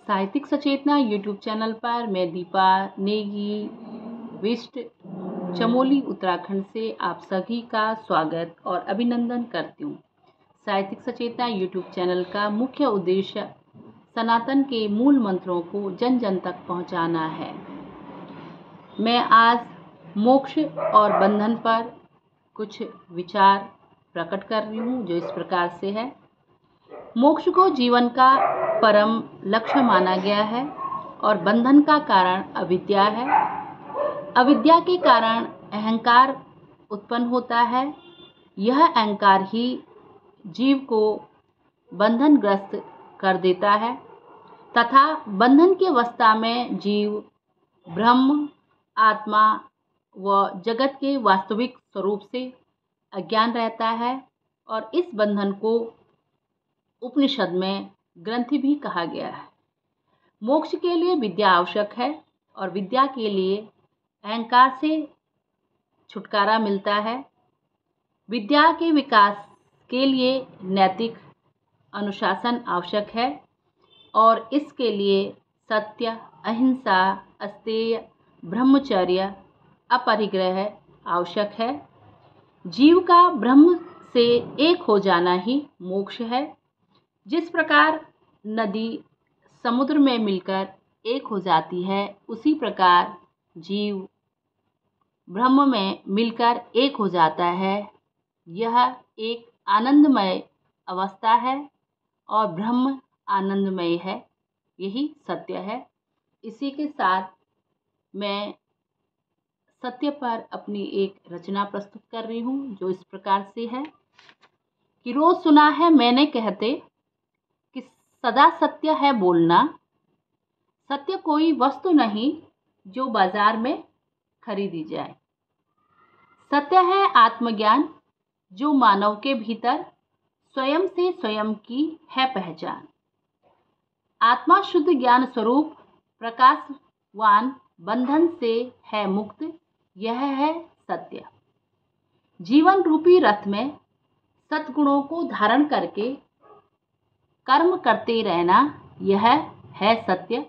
साहित्यिक सचेतना YouTube channel पर मैं दीपा नेगी वेस्ट चमोली उत्तराखंड से आप सभी का स्वागत और अभिनंदन करती हूँ। साहित्यिक सचेतना यूट्यूब चैनल का मुख्य उद्देश्य सनातन के मूल मंत्रों को जन जन तक पहुँचाना है। मैं आज मोक्ष और बंधन पर कुछ विचार प्रकट कर रही हूँ, जो इस प्रकार से है। मोक्ष को जीवन का परम लक्ष्य माना गया है और बंधन का कारण अविद्या है। अविद्या के कारण अहंकार उत्पन्न होता है। यह अहंकार ही जीव को बंधनग्रस्त कर देता है तथा बंधन की अवस्था में जीव ब्रह्म, आत्मा व जगत के वास्तविक स्वरूप से अज्ञान रहता है और इस बंधन को उपनिषद में ग्रंथि भी कहा गया है। मोक्ष के लिए विद्या आवश्यक है और विद्या के लिए अहंकार से छुटकारा मिलता है। विद्या के विकास के लिए नैतिक अनुशासन आवश्यक है और इसके लिए सत्य, अहिंसा, अस्तेय, ब्रह्मचर्य, अपरिग्रह आवश्यक है। जीव का ब्रह्म से एक हो जाना ही मोक्ष है। जिस प्रकार नदी समुद्र में मिलकर एक हो जाती है, उसी प्रकार जीव ब्रह्म में मिलकर एक हो जाता है। यह एक आनंदमय अवस्था है और ब्रह्म आनंदमय है, यही सत्य है। इसी के साथ मैं सत्य पर अपनी एक रचना प्रस्तुत कर रही हूँ, जो इस प्रकार से है कि रोज सुना है मैंने कहते कि सदा सत्य है बोलना। सत्य कोई वस्तु नहीं जो बाजार में खरीदी जाए। सत्य है आत्मज्ञान जो मानव के भीतर स्वयं से स्वयं की है पहचान। आत्मा शुद्ध ज्ञान स्वरूप प्रकाशवान बंधन से है मुक्त, यह है सत्य। जीवन रूपी रथ में सद्गुणों को धारण करके कर्म करते रहना, यह है सत्य।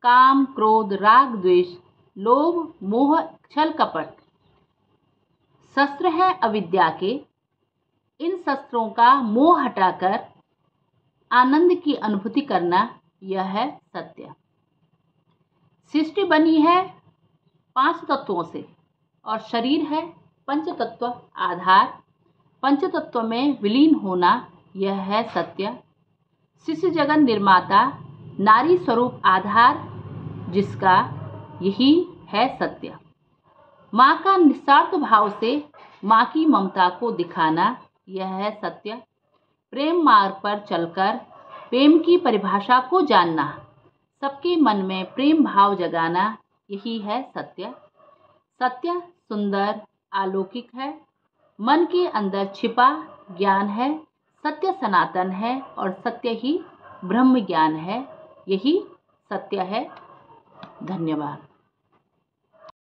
काम, क्रोध, राग, द्वेष, लोभ, मोह, छल, कपट शस्त्र है अविद्या के। इन शस्त्रों का मोह हटाकर आनंद की अनुभूति करना, यह है सत्य। सृष्टि बनी है 5 तत्वों से और शरीर है पंचतत्व आधार। पंचतत्व में विलीन होना, यह है सत्य। शिष्य जगत निर्माता नारी स्वरूप आधार, जिसका यही है सत्य। माँ का निस्वार्थ भाव से माँ की ममता को दिखाना, यह है सत्य। प्रेम मार्ग पर चलकर प्रेम की परिभाषा को जानना, सबके मन में प्रेम भाव जगाना, यही है सत्य। सत्य सुंदर अलौकिक है, मन के अंदर छिपा ज्ञान है। सत्य सनातन है और सत्य ही ब्रह्म ज्ञान है, यही सत्य है। धन्यवाद।